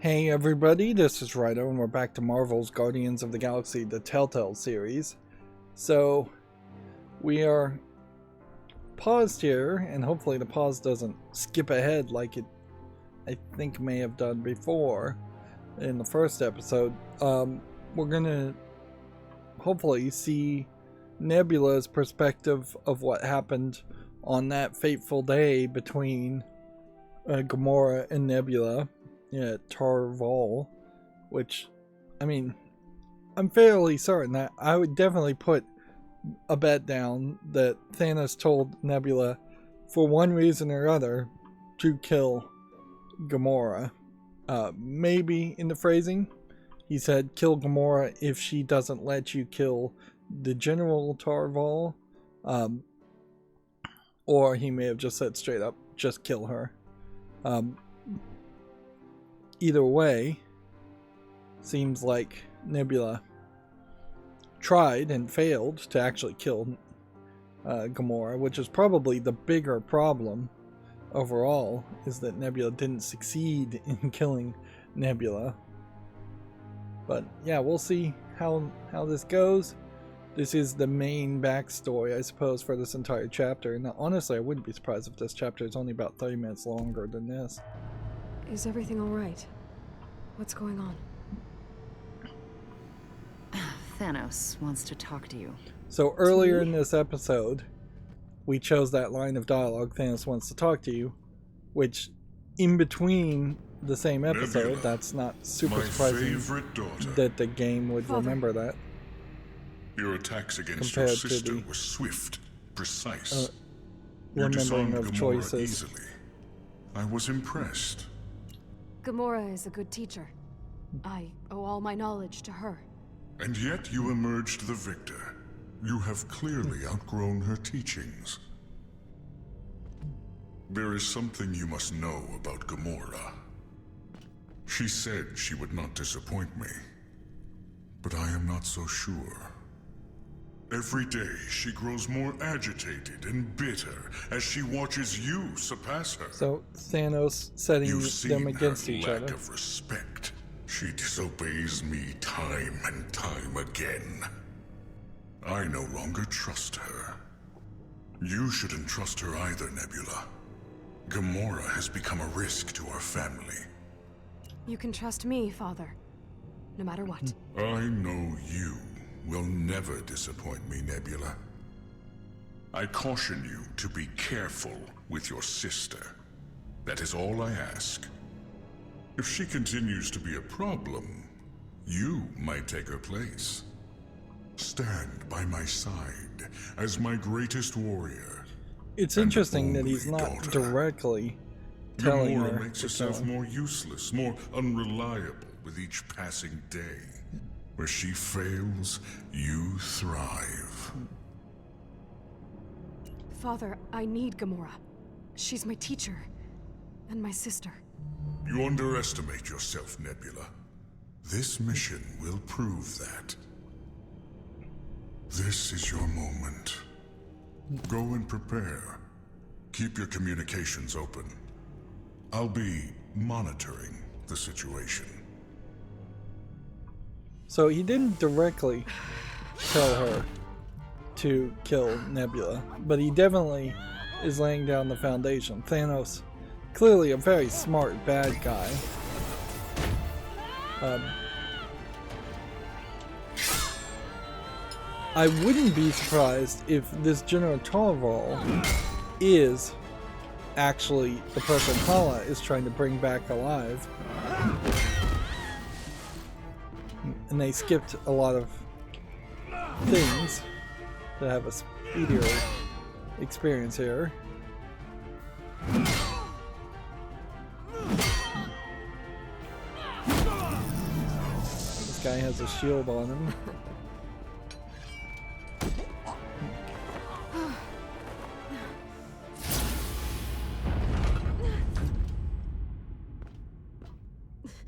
Hey everybody, this is Rydo, and we're back to Marvel's Guardians of the Galaxy, the Telltale Series. So, we are paused here, and hopefully the pause doesn't skip ahead like it, I think, may have done before in the first episode. We're gonna hopefully see Nebula's perspective of what happened on that fateful day between Gamora and Nebula. Yeah, Tarval, which, I mean, I'm fairly certain that I would definitely put a bet down that Thanos told Nebula, for one reason or other, to kill Gamora. Maybe in the phrasing, he said, kill Gamora if she doesn't let you kill the General Tarval. Or he may have just said straight up, just kill her. Either way, seems like Nebula tried and failed to actually kill Gamora, which is probably the bigger problem overall, is that Nebula didn't succeed in killing Nebula. But yeah, we'll see how this goes. This is the main backstory, I suppose, for this entire chapter. And honestly, I wouldn't be surprised if this chapter is only about 30 minutes longer than this. Is everything all right? What's going on? Thanos wants to talk to you. So earlier in this episode, we chose that line of dialogue, Thanos wants to talk to you, which in between the same episode, Nebula, that's not super surprising that the game would remember that. Your attacks against your compared sister to the were swift, precise. You remembering disarmed of Gamora choices. easily. I was impressed. Gamora is a good teacher. I owe all my knowledge to her. And yet you emerged the victor. You have clearly outgrown her teachings. There is something you must know about Gamora. She said she would not disappoint me, but I am not so sure. Every day she grows more agitated and bitter as she watches you surpass her. So Thanos setting them against each lack other. Of respect. She disobeys me time and time again. I no longer trust her. You shouldn't trust her either, Nebula. Gamora has become a risk to our family. You can trust me, Father. No matter what. I know you will never disappoint me, Nebula. I caution you to be careful with your sister. That is all I ask. If she continues to be a problem, you might take her place. Stand by my side as my greatest warrior. It's and interesting that he's only not daughter. directly telling Gamora her makes to herself kill him. more useless, more unreliable with each passing day. Where she fails, you thrive. Father, I need Gamora. She's my teacher. And my sister. You underestimate yourself, Nebula. This mission will prove that. This is your moment. Go and prepare. Keep your communications open. I'll be monitoring the situation. So he didn't directly tell her to kill Nebula, but he definitely is laying down the foundation. Thanos, clearly a very smart bad guy. I wouldn't be surprised if this General Tarval is actually the person Hala is trying to bring back alive. And they skipped a lot of things to have a speedier experience here. This guy has a shield on him.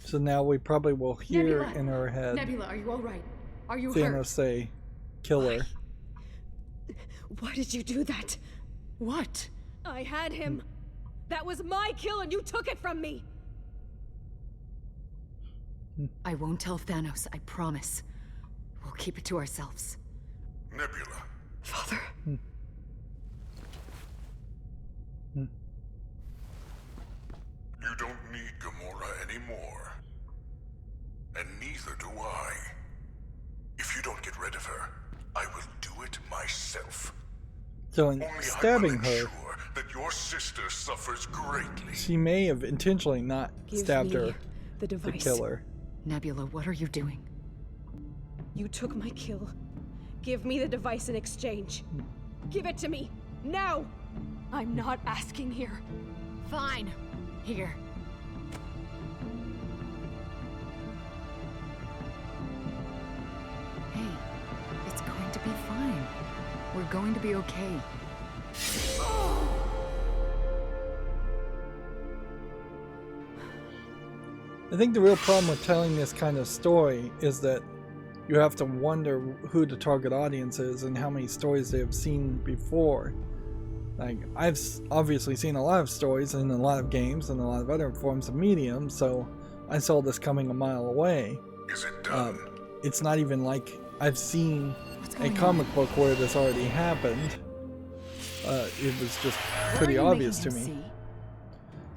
So now we probably will hear Nebula. in her head Nebula, are you all right? Are you Thanos hurt? say, kill her. Why did you do that? What? I had him. That was my kill and you took it from me. I won't tell Thanos, I promise. We'll keep it to ourselves. Nebula. Father. You don't need Gamora anymore. And neither do I. If you don't get rid of her, I will do it myself. So in Only stabbing I will her, ensure that your sister suffers greatly. she may have intentionally not stabbed me her the to device. kill her. Nebula, what are you doing? You took my kill. Give me the device in exchange. Give it to me, now! I'm not asking here. Fine. Here. Hey, it's going to be fine. We're going to be okay. I think the real problem with telling this kind of story is that you have to wonder who the target audience is and how many stories they have seen before. Like, I've obviously seen a lot of stories in a lot of games and a lot of other forms of medium, so I saw this coming a mile away. Is it done? It's not even like I've seen What's a going comic on? book where this already happened. It was just pretty What are you obvious to making me. him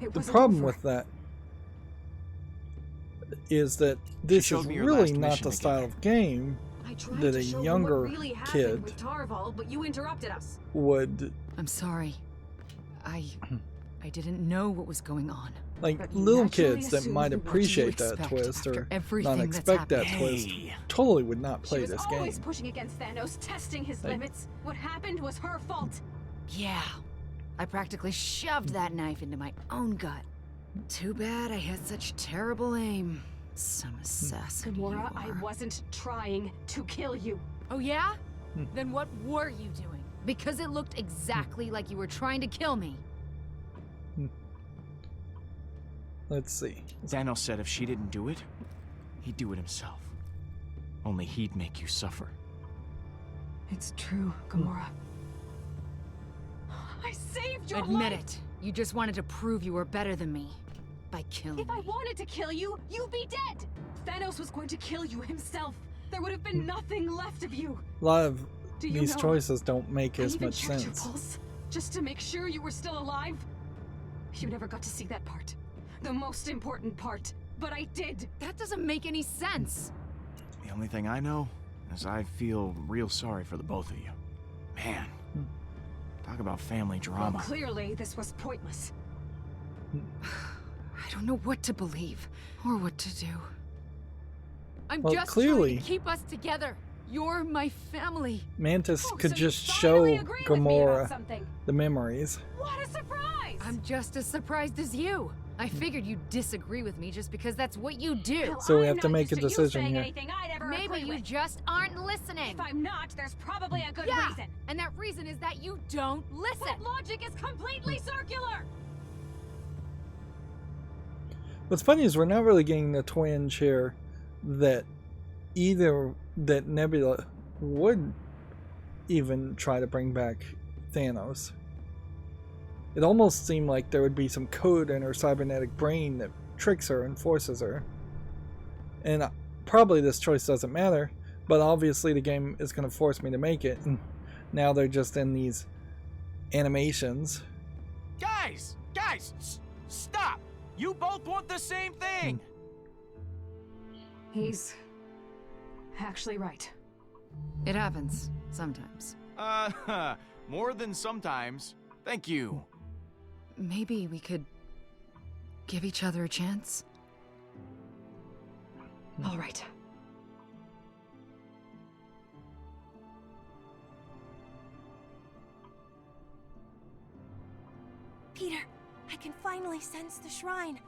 see? It The was problem over. with that is that this showed is me your really last not mission the style together. of game I tried that to a show you younger what really happened kid with Tarval, but you interrupted us. would I'm sorry. I didn't know what was going on. like. But you Little naturally kids that assumed might what do you appreciate that expect twist after or everything not that's expect that happened? twist Hey. totally would not She play was this always game. pushing against Thanos, testing his Like- limits. What happened was her fault. Yeah. I practically shoved that knife into my own gut. Too bad I had such terrible aim. Some assassin. you Gamora, I are. wasn't trying to kill you. Oh yeah? Then what were you doing? Because it looked exactly like you were trying to kill me. Let's see. Thanos said if she didn't do it, he'd do it himself. Only he'd make you suffer. It's true, Gamora. I saved your Admit life. it. You just wanted to prove you were better than me. By killing If I me. wanted to kill you, you'd be dead. Thanos was going to kill you himself. There would have been nothing left of you. A lot of Do you these know, choices don't make I as even much checked your sense. pulse, just to make sure you were still alive. You never got to see that part. The most important part. But I did. That doesn't make any sense. The only thing I know is I feel real sorry for the both of you. Man, talk about family Well, drama. clearly this was pointless. I don't know what to believe or what to do. I'm Well, just clearly- trying to keep us together. You're my family. Mantis Oh, could so you just show finally agree with me about Gamora something. the memories. What a surprise! I'm just as surprised as you. I figured you'd disagree with me just because that's what you do. Well, So we I'm have to not make a used you decision saying here. anything I'd ever Maybe agree you with. just aren't listening. If I'm not, there's probably a good Yeah, reason. and that reason is that you don't listen. That logic is completely circular. What's funny is we're not really getting the twinge here that either that Nebula would even try to bring back Thanos. It almost seemed like there would be some code in her cybernetic brain that tricks her and forces her. And probably this choice doesn't matter, but obviously the game is going to force me to make it. And now they're just in these animations. Guys! Stop! You both want the same thing! He's actually right. It happens sometimes. More than sometimes. Thank you. Maybe we could give each other a chance. All right. Peter, I can finally sense the shrine.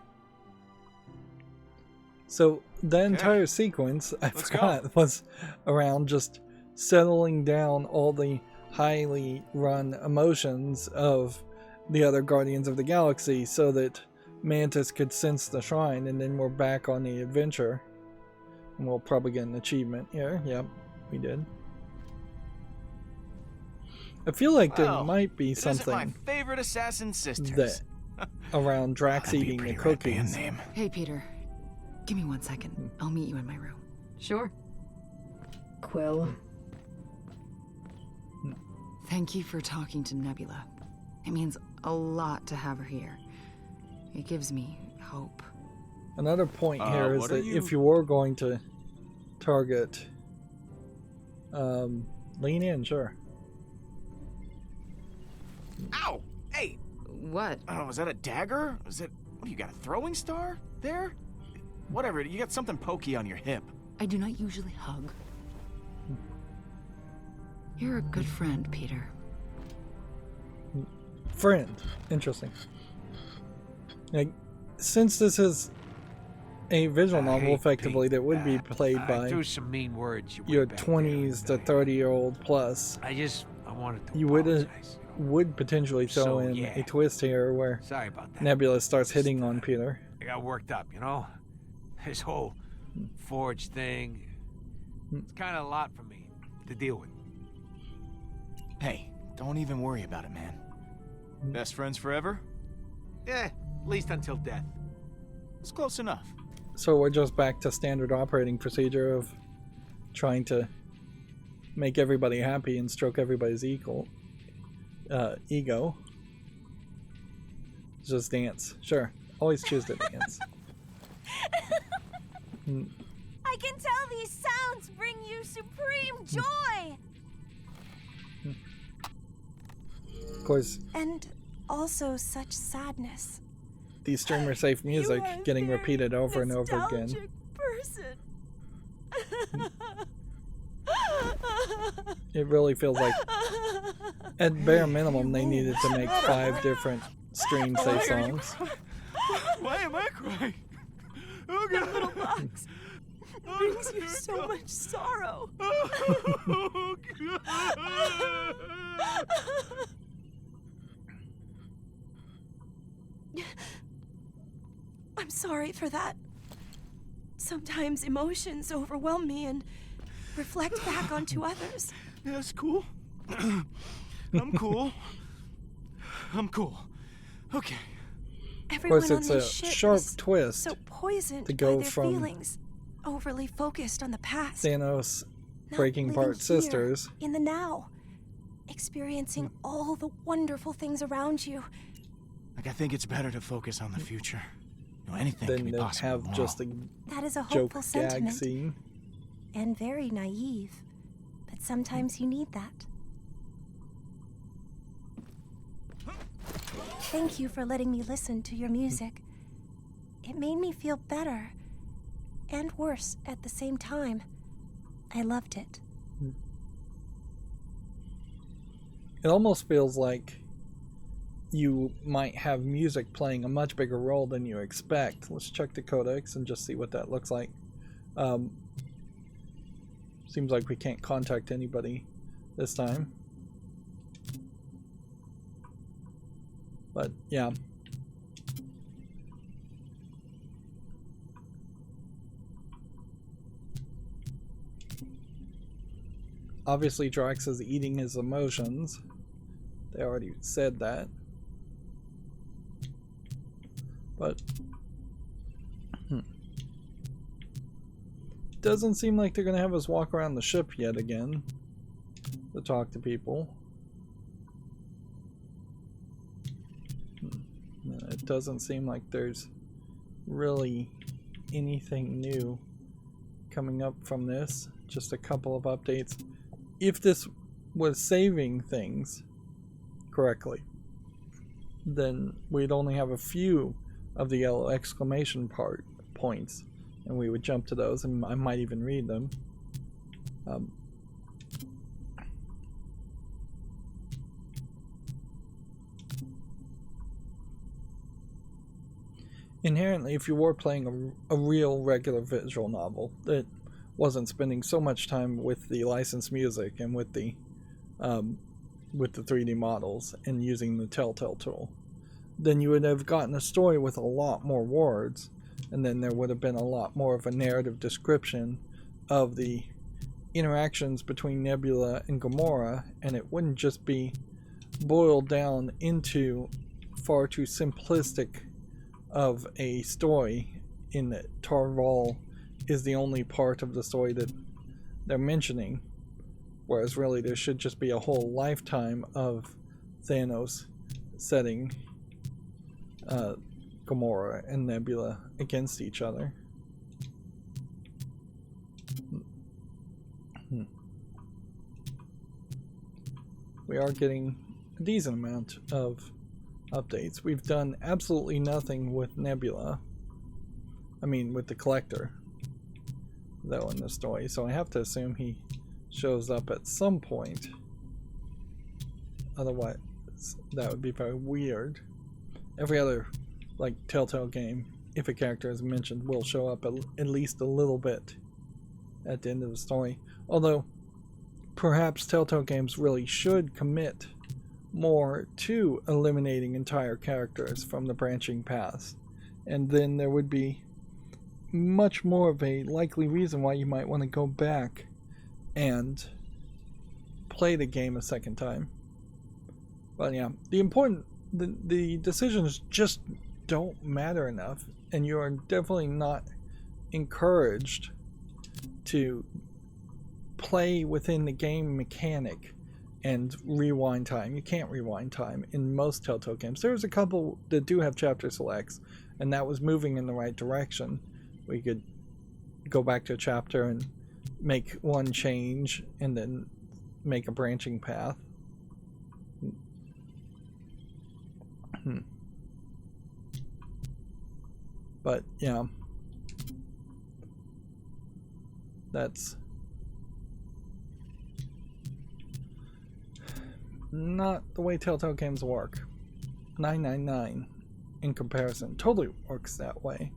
So the entire sequence, I Let's forgot, was around just settling down all the highly run emotions of the other Guardians of the Galaxy so that Mantis could sense the shrine, and then we're back on the adventure. And we'll probably get an achievement here. Yep, we did. I feel like there Well, might be It isn't my something favorite assassin sisters. that around Drax That'd be a eating the pretty rad band cookies. name. Hey, Peter. Give me 1 second. I'll meet you in my room. Sure. Quill. Thank you for talking to Nebula. It means a lot to have her here. It gives me hope. Another point here is what are that you- if you were going to target, lean in, sure. Ow! Hey! What? Oh, is that a dagger? Is it... What, you got a throwing star there? Whatever, you got something pokey on your hip. I do not usually hug. You're a good friend, Peter. Friend. Interesting. Like, since this is a visual novel, hate effectively, being that would be bad. played I by threw some mean words your way your back 20s to there. 30-year-old plus, I wanted to you would apologize, you know. would potentially throw So, in yeah. a twist here where Sorry about that. Nebula starts hitting on Peter. I got worked up, you know? This whole Forge thing, it's kind of a lot for me to deal with. Hey, don't even worry about it, man. Best friends forever? Yeah, at least until death. It's close enough. So we're just back to standard operating procedure of trying to make everybody happy and stroke everybody's ego. Just dance. Sure. Always choose to dance. I can tell these sounds bring you supreme joy! Of course, And also such sadness. the streamer safe music You are a getting very repeated over and over again. nostalgic person. It really feels like, at bare minimum, they needed to make 5 different stream safe songs. Why am I crying? Oh, That God. little box brings you so much sorrow. Oh, God. I'm sorry for that. Sometimes emotions overwhelm me and reflect back onto others. Yeah, that's cool. I'm cool. I'm cool. Okay. Of Everyone course, on it's a this ship sharp is twist. so poisoned to go by their from feelings, overly focused on the past. Thanos not breaking living apart here, sisters. in the now, experiencing all the wonderful things around you. Like, I think it's better to focus on the future. You know, anything can Then be to possible have tomorrow. just a That is a joke hopeful gag sentiment scene. and very naive, but sometimes you need that. Thank you for letting me listen to your music. It made me feel better and worse at the same time. I loved it. It almost feels like you might have music playing a much bigger role than you expect. Let's check the codex and just see what that looks like. Seems like we can't contact anybody this time. But yeah. Obviously Drax is eating his emotions. They already said that. But doesn't seem like they're gonna have us walk around the ship yet again to talk to people. It doesn't seem like there's really anything new coming up from this. Just a couple of updates. If this was saving things correctly, then we'd only have a few of the yellow exclamation points, and we would jump to those, and I might even read them. Inherently, if you were playing a real regular visual novel that wasn't spending so much time with the licensed music and with the 3D models and using the Telltale tool, then you would have gotten a story with a lot more words, and then there would have been a lot more of a narrative description of the interactions between Nebula and Gamora, and it wouldn't just be boiled down into far too simplistic of a story in Tarval is the only part of the story that they're mentioning, whereas really there should just be a whole lifetime of Thanos setting Gamora and Nebula against each other. We are getting a decent amount of updates. We've done absolutely nothing with Nebula. I mean, with the Collector, though, in the story. So I have to assume he shows up at some point. Otherwise, that would be very weird. Every other, like, Telltale game, if a character is mentioned, will show up at least a little bit at the end of the story. Although, perhaps Telltale games really should commit more to eliminating entire characters from the branching paths, and then there would be much more of a likely reason why you might want to go back and play the game a second time. But yeah, the decisions just don't matter enough, and you are definitely not encouraged to play within the game mechanic and rewind time. You can't rewind time in most Telltale games. There's a couple that do have chapter selects, and that was moving in the right direction. We could go back to a chapter and make one change and then make a branching path. But yeah, that's not the way Telltale games work. 999 in comparison totally works that way.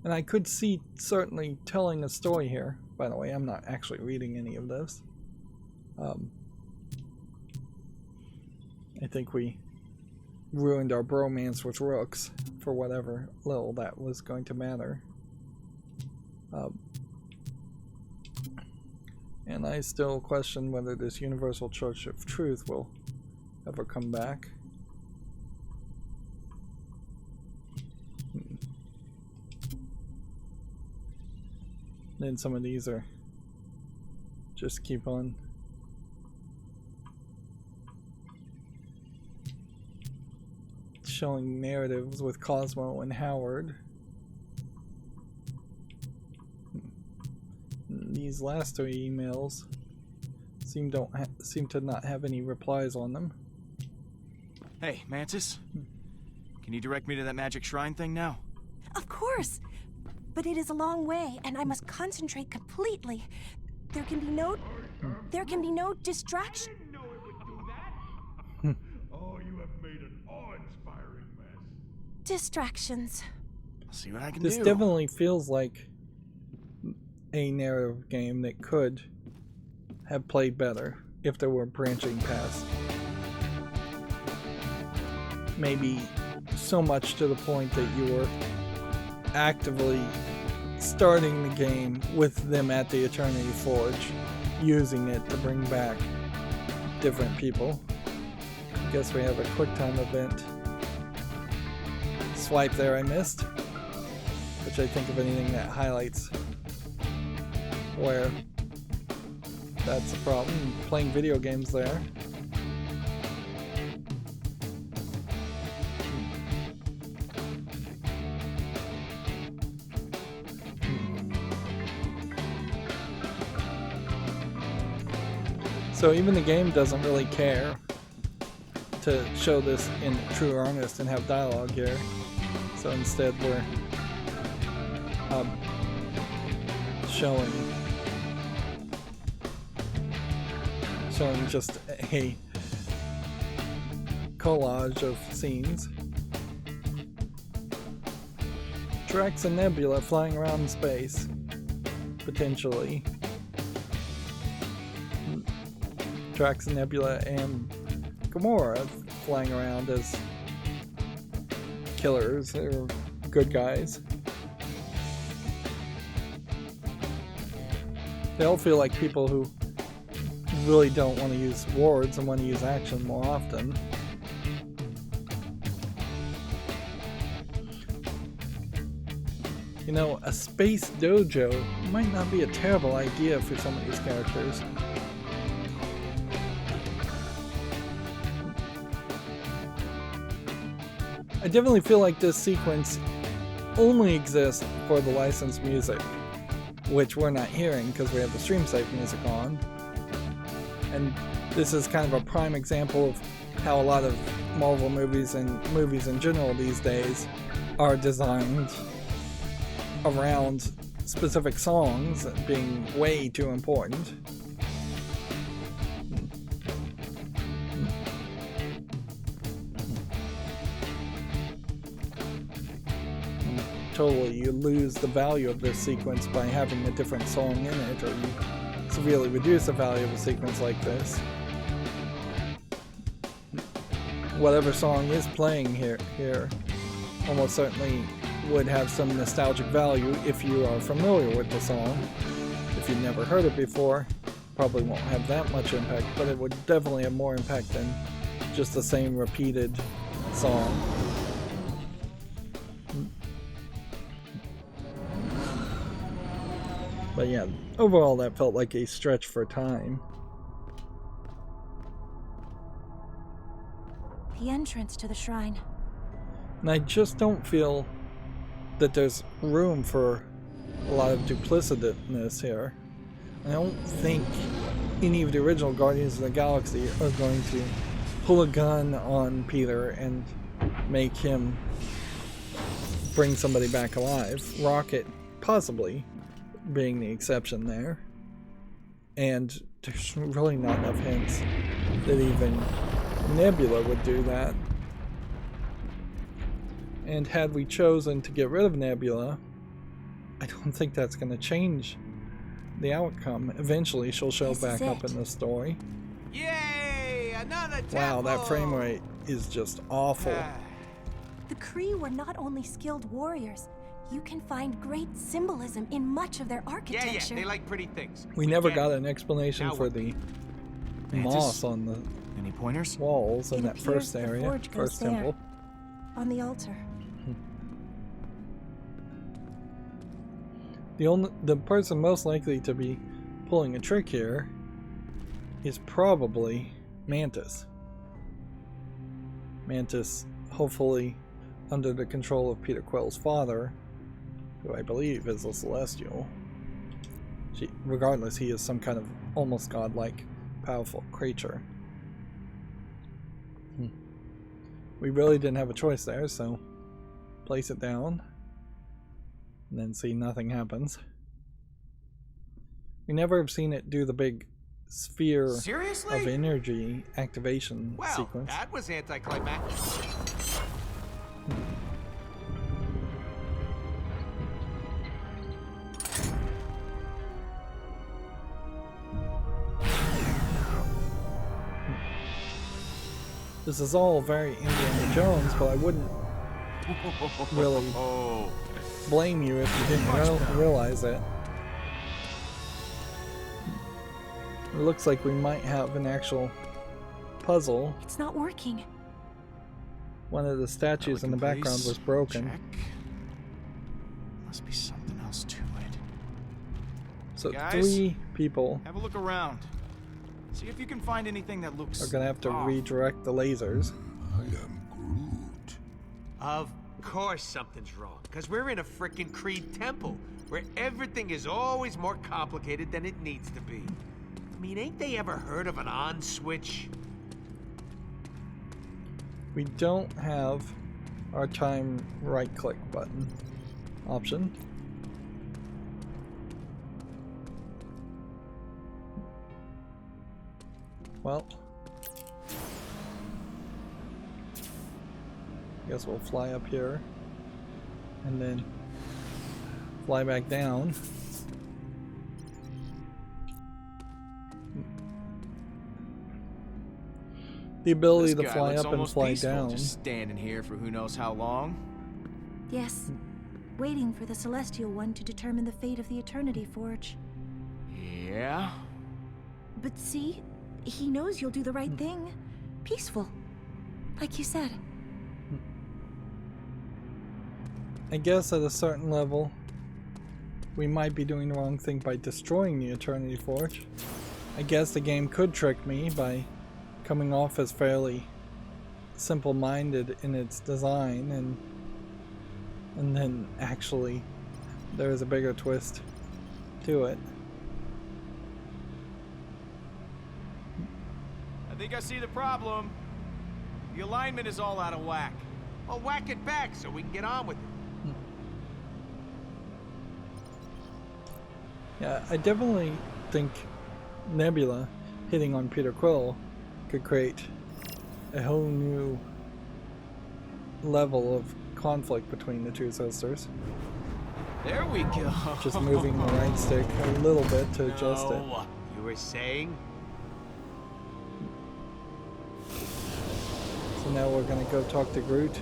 And I could see certainly telling a story here. By the way, I'm not actually reading any of this. I think we ruined our bromance with Rooks for whatever little that was going to matter. And I still question whether this Universal Church of Truth will ever come back. Then some of these are just keep on showing narratives with Cosmo and Howard. These last three emails seem to not have any replies on them. Hey, Mantis. Can you direct me to that magic shrine thing now? Of course! But it is a long way, and I must concentrate completely. There can be no distraction. Oh, you have made an awe-inspiring mess. Distractions. I'll see what I can This do. definitely feels like a narrative game that could have played better if there were branching paths. Maybe so much to the point that you were actively starting the game with them at the Eternity Forge, using it to bring back different people. I guess we have a QuickTime event. Swipe there I missed, which I think of anything that highlights where that's a problem. Playing video games there. So even the game doesn't really care to show this in true earnest and have dialogue here. So instead we're showing just a collage of scenes. Drax and Nebula flying around in space, potentially. Drax and Nebula and Gamora flying around as killers or good guys. They all feel like people who really don't want to use words and want to use action more often. You know, a space dojo might not be a terrible idea for some of these characters. I definitely feel like this sequence only exists for the licensed music, which we're not hearing because we have the stream safe music on. And this is kind of a prime example of how a lot of Marvel movies and movies in general these days are designed around specific songs being way too important. Totally, you lose the value of this sequence by having a different song in it, or you severely reduce the value of a sequence like this. Whatever song is playing here almost certainly would have some nostalgic value if you are familiar with the song. If you've never heard it before, probably won't have that much impact, but it would definitely have more impact than just the same repeated song. But yeah, overall that felt like a stretch for time. The entrance to the shrine. And I just don't feel that there's room for a lot of duplicitousness here. I don't think any of the original Guardians of the Galaxy are going to pull a gun on Peter and make him bring somebody back alive. Rocket, possibly, being the exception there. And there's really not enough hints that even Nebula would do that. And had we chosen to get rid of Nebula, I don't think that's going to change the outcome. Eventually she'll show back up in the story. Yay! Another temple! Wow, that frame rate is just awful. The Kree were not only skilled warriors. You can find great symbolism in much of their architecture. Yeah, they like pretty things. We never got an explanation for the moss on the Any pointers? walls in that first area, first temple. On the altar. The person most likely to be pulling a trick here is probably Mantis. Mantis, hopefully under the control of Peter Quill's father, who I believe is a Celestial. Regardless, he is some kind of almost godlike, powerful creature. We really didn't have a choice there, so place it down and then see nothing happens. We never have seen it do the big sphere of energy activation sequence. That was anticlimactic. This is all very Indiana Jones, but I wouldn't really blame you if you didn't realize it. It looks like we might have an actual puzzle. It's not working. One of the statues in the background was broken. Check. Must be something else to it. So Guys, 3 people have a look around. See if you can find anything that looks are gonna have to off. redirect the lasers. I am Groot. Of course something's wrong, because we're in a frickin' Creed temple, where everything is always more complicated than it needs to be. I mean, ain't they ever heard of an on switch? We don't have our time right-click button option. Well, I guess we'll fly up here and then fly back down. The ability to fly up and fly down. Just standing here for who knows how long. Yes. Waiting for the Celestial One to determine the fate of the Eternity Forge. Yeah? But see, he knows you'll do the right thing. Peaceful. Like you said. I guess at a certain level, we might be doing the wrong thing by destroying the Eternity Forge. I guess the game could trick me by coming off as fairly simple-minded in its design, and then actually there is a bigger twist to it. I think I see the problem. The alignment is all out of whack. Well, whack it back so we can get on with it. Yeah, I definitely think Nebula hitting on Peter Quill could create a whole new level of conflict between the two sisters. There we go. Just moving the right stick a little bit to adjust it. You were saying? So now we're gonna go talk to Groot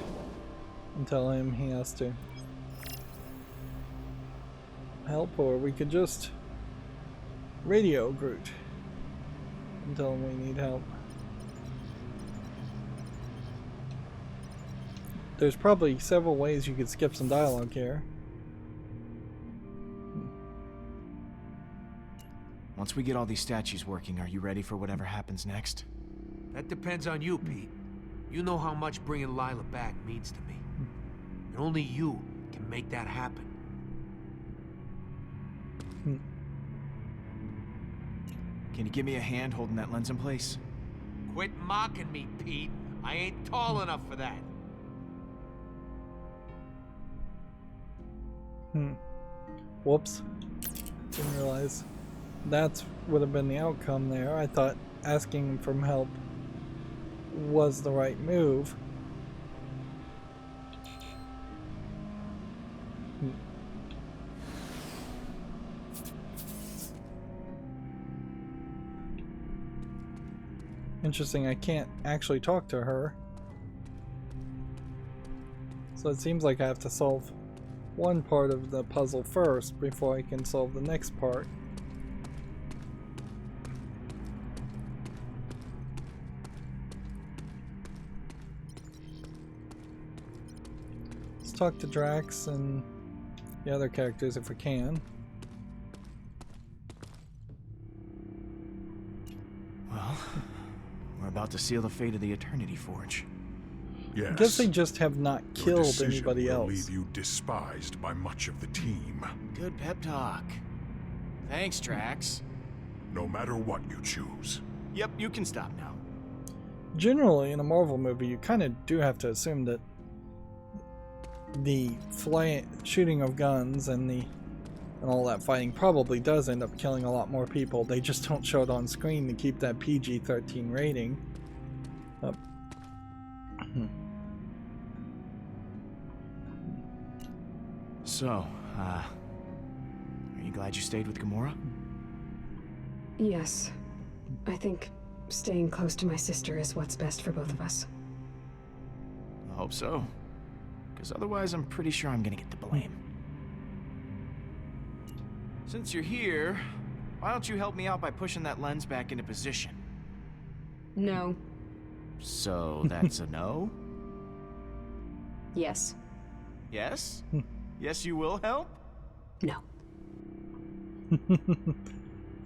and tell him he has to help, or we could just radio Groot and tell him we need help. There's probably several ways you could skip some dialogue here. Once we get all these statues working, are you ready for whatever happens next? That depends on you, Pete. You know how much bringing Lila back means to me. And only you can make that happen. Can you give me a hand holding that lens in place? Quit mocking me, Pete. I ain't tall enough for that. Whoops. Didn't realize that would have been the outcome there. I thought asking for help was the right move. Interesting, I can't actually talk to her. So it seems like I have to solve one part of the puzzle first before I can solve the next part. Let's talk to Drax and the other characters if we can. Well, we're about to seal the fate of the Eternity Forge. Yes. I guess they just have not Your killed decision anybody will else. leave you despised by much of the team. Good pep talk. Thanks, Drax. No matter what you choose. Yep, you can stop now. Generally, in a Marvel movie, you kind of do have to assume that the shooting of guns and all that fighting probably does end up killing a lot more people. They just don't show it on screen to keep that PG-13 rating. So, are you glad you stayed with Gamora? Yes. I think staying close to my sister is what's best for both of us. I hope so. Because otherwise I'm pretty sure I'm gonna get the blame. Since you're here, why don't you help me out by pushing that lens back into position? No. So that's a no? Yes. Yes? Yes, you will help? No.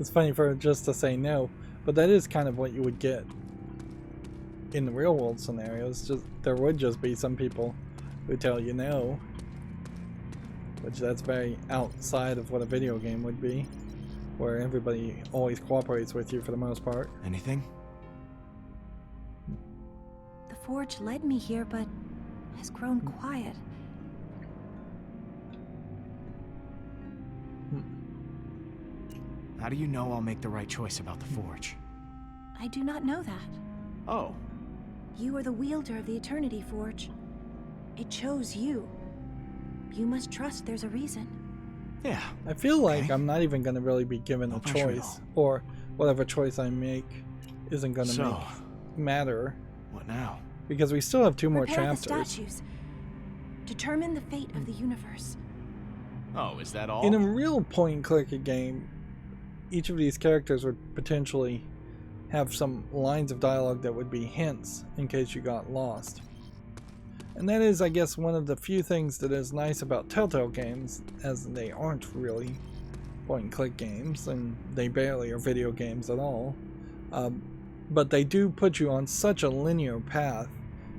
It's funny for it just to say no, but that is kind of what you would get in the real world scenarios. Just there would just be some people who tell you no, which that's very outside of what a video game would be, where everybody always cooperates with you for the most part. Anything? The Forge led me here, but has grown quiet. How do you know I'll make the right choice about the Forge? I do not know that. Oh. You are the wielder of the Eternity Forge. It chose you. You must trust there's a reason. Yeah. I feel like Okay. I'm not even going to really be given No a pressure at choice, or whatever choice I make isn't going to So, matter, what now? because we still have two more Prepare the chapters. statues. Determine the fate of the universe. Oh, is that all? In a real point-and-click game, each of these characters would potentially have some lines of dialogue that would be hints in case you got lost. And that is, I guess, one of the few things that is nice about Telltale games, as they aren't really point-and-click games, and they barely are video games at all. But they do put you on such a linear path.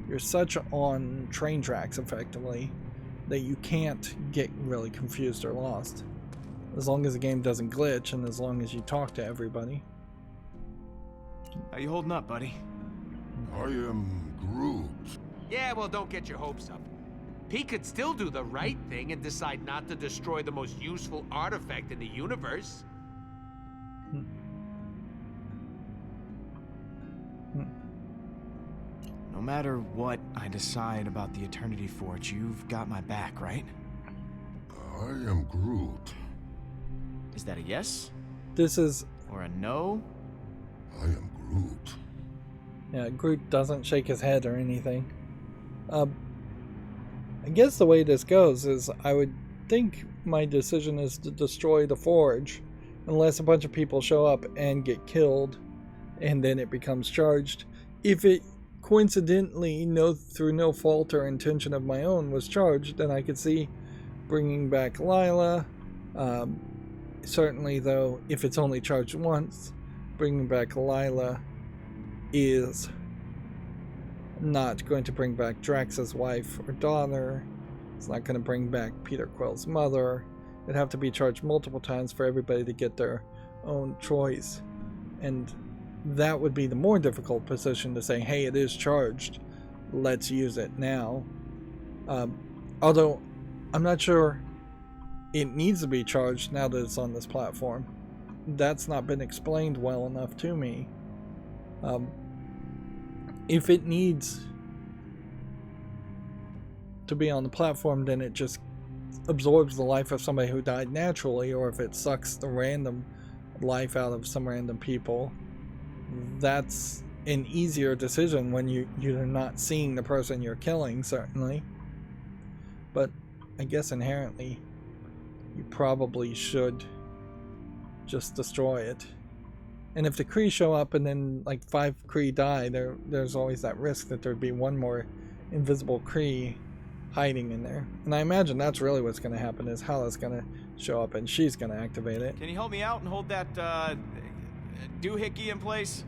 You're such on train tracks, effectively, that you can't get really confused or lost. As long as the game doesn't glitch, and as long as you talk to everybody. How you holding up, buddy? I am Groot. Yeah, well, don't get your hopes up. He could still do the right thing and decide not to destroy the most useful artifact in the universe. No matter what I decide about the Eternity Forge, you've got my back, right? I am Groot. Is that a yes? This is... Or a no? I am Groot. Yeah, Groot doesn't shake his head or anything. I guess the way this goes is I would think my decision is to destroy the forge unless a bunch of people show up and get killed and then it becomes charged. If it coincidentally, through no fault or intention of my own, was charged, then I could see bringing back Lila. Certainly, though, if it's only charged once, bringing back Lila is not going to bring back Drax's wife or daughter. It's not going to bring back Peter Quill's mother. It'd have to be charged multiple times for everybody to get their own choice. And that would be the more difficult position to say, hey, it is charged. Let's use it now. Although, I'm not sure it needs to be charged now that it's on this platform. That's not been explained well enough to me. If it needs to be on the platform, then it just absorbs the life of somebody who died naturally, or if it sucks the random life out of some random people, that's an easier decision when you're not seeing the person you're killing, certainly. But I guess inherently you probably should just destroy it. And if the Kree show up and then like 5 Kree die, there's always that risk that there'd be one more invisible Kree hiding in there. And I imagine that's really what's going to happen, is Hala's going to show up and she's going to activate it. Can you help me out and hold that doohickey in place?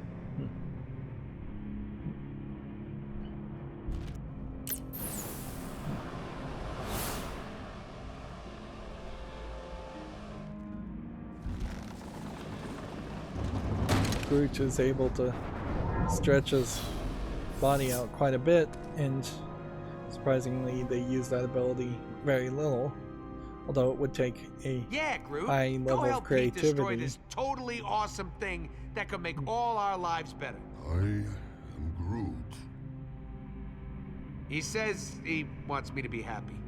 Groot is able to stretch his body out quite a bit, and surprisingly they use that ability very little, although it would take a Groot, high level of Pete destroy creativity. this totally awesome thing that could make all our lives better. I am Groot. He says he wants me to be happy,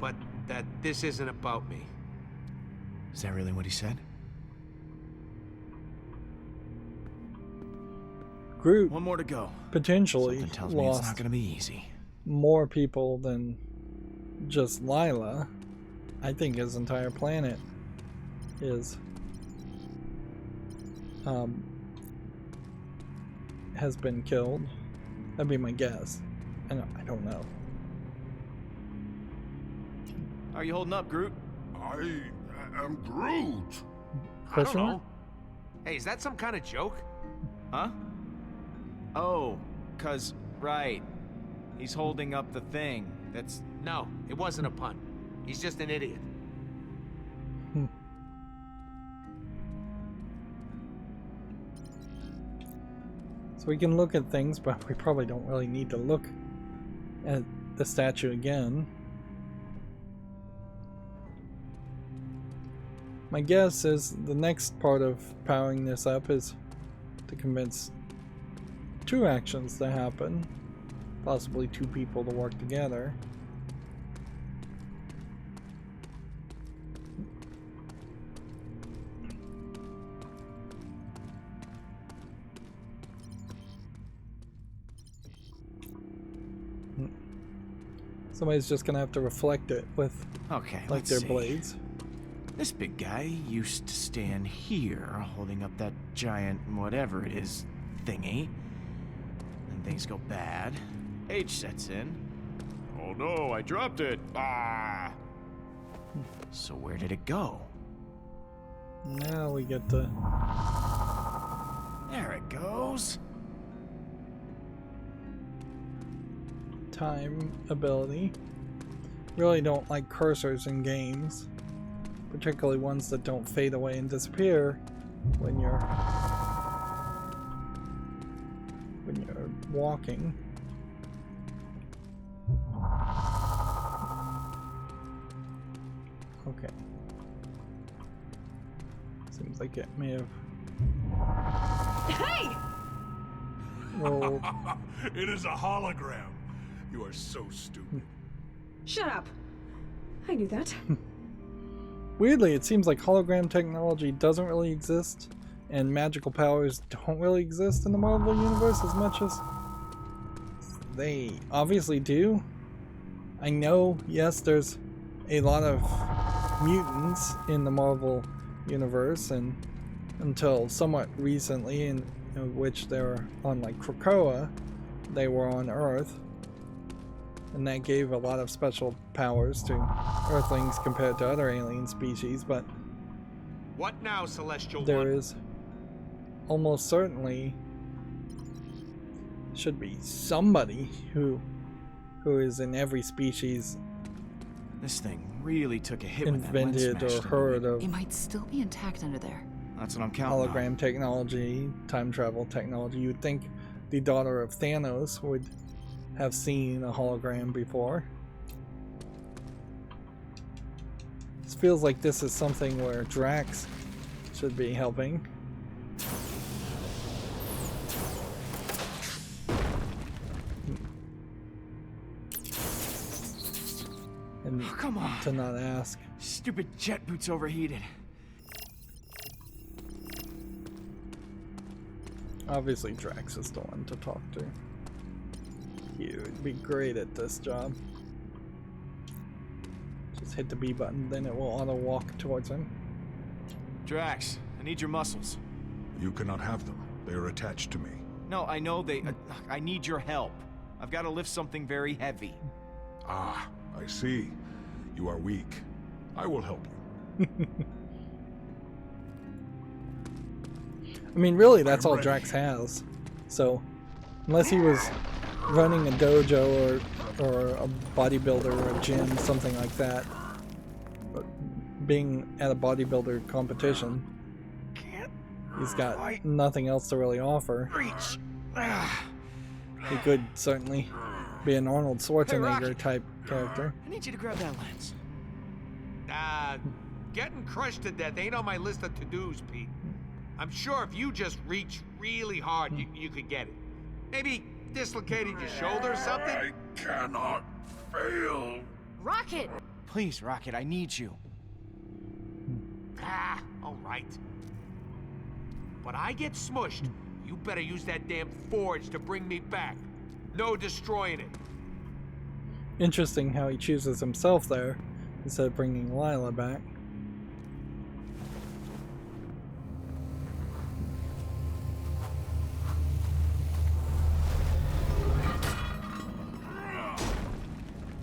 but that this isn't about me. Is that really what he said? Groot One more to go. potentially Something tells me it's not lost gonna be easy. more people than just Lila. I think his entire planet is has been killed. That'd be my guess. I don't know. How are you holding up, Groot? I am Groot. I don't know. Hey, is that some kind of joke? Huh? Oh, 'cause, right. He's holding up the thing. That's... No, it wasn't a pun. He's just an idiot. So we can look at things, but we probably don't really need to look at the statue again. My guess is the next part of powering this up is to convince 2 actions to happen, possibly 2 people to work together. Somebody's just gonna have to reflect it with Okay, like let's their see. blades. This big guy used to stand here, holding up that giant whatever it is thingy. And things go bad. Age sets in. Oh no, I dropped it. Ah. So where did it go? Now we get the... There it goes. time ability. Really don't like cursors in games, particularly ones that don't fade away and disappear when you're walking. Okay. Seems like it may have... Hey! rolled. It is a hologram. You are so stupid. Shut up. I knew that. Weirdly, it seems like hologram technology doesn't really exist, and magical powers don't really exist in the Marvel Universe as much as they obviously do. I know, yes, there's a lot of mutants in the Marvel Universe, and until somewhat recently, in which they were on like Krakoa, they were on Earth, and that gave a lot of special powers to Earthlings compared to other alien species. But what now, Celestial there One? is almost certainly should be somebody who is in every species This thing really took a hit when that lens invented or smashed heard into it. of It might still be intact under there. That's what I'm counting on. hologram technology, time travel technology. You would think the daughter of Thanos would have seen a hologram before. This feels like this is something where Drax should be helping. And Oh, come on. to not ask. Stupid jet boots overheated. Obviously Drax is the one to talk to. He would be great at this job. Just hit the B button, then it will auto walk towards him. Drax, I need your muscles. You cannot have them. They are attached to me. No, I know they... I need your help. I've got to lift something very heavy. Ah, I see. You are weak. I will help you. I mean, really, that's I'm all ready. Drax has. So, unless he was running a dojo or a bodybuilder or a gym, something like that, but being at a bodybuilder competition, he's got nothing else to really offer. Reach! He could certainly be an Arnold Schwarzenegger Rocky. type character. I need you to grab that lens. Getting crushed to death ain't on my list of to-dos, Pete. I'm sure if you just reach really hard, you could get it. Maybe dislocated your shoulder or something? I cannot fail. Rocket! Please, Rocket, I need you. All right. But I get smushed. You better use that damn forge to bring me back. No destroying it. Interesting how he chooses himself there instead of bringing Lila back.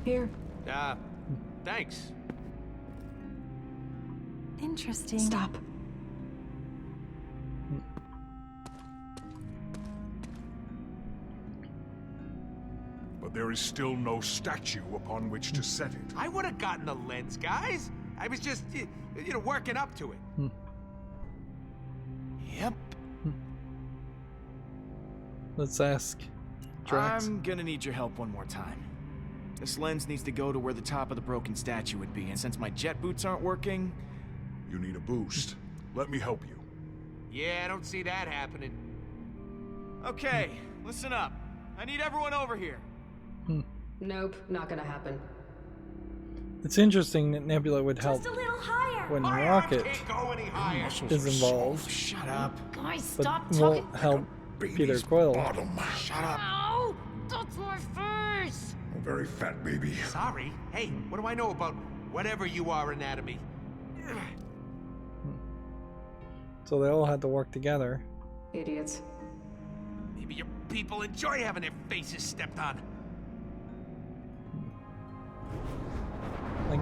Here. Thanks. Interesting. Stop. But there is still no statue upon which to set it. I would have gotten the lens, guys. I was just, working up to it. Yep. Let's ask Drax. I'm gonna need your help one more time. This lens needs to go to where the top of the broken statue would be, and since my jet boots aren't working... You need a boost. Let me help you. Yeah, I don't see that happening. Okay, listen up. I need everyone over here. Nope, not gonna happen. It's interesting that Nebula would help Just a little higher. when My Rocket arms can't go any higher. is involved, Shut up. Guys, but stop won't talking. help Baby's Peter Quill. Bottom. Shut up. Ow! That's my face! A very fat baby. Sorry. Hey, what do I know about whatever you are anatomy? So they all had to work together. Idiots. Maybe your people enjoy having their faces stepped on.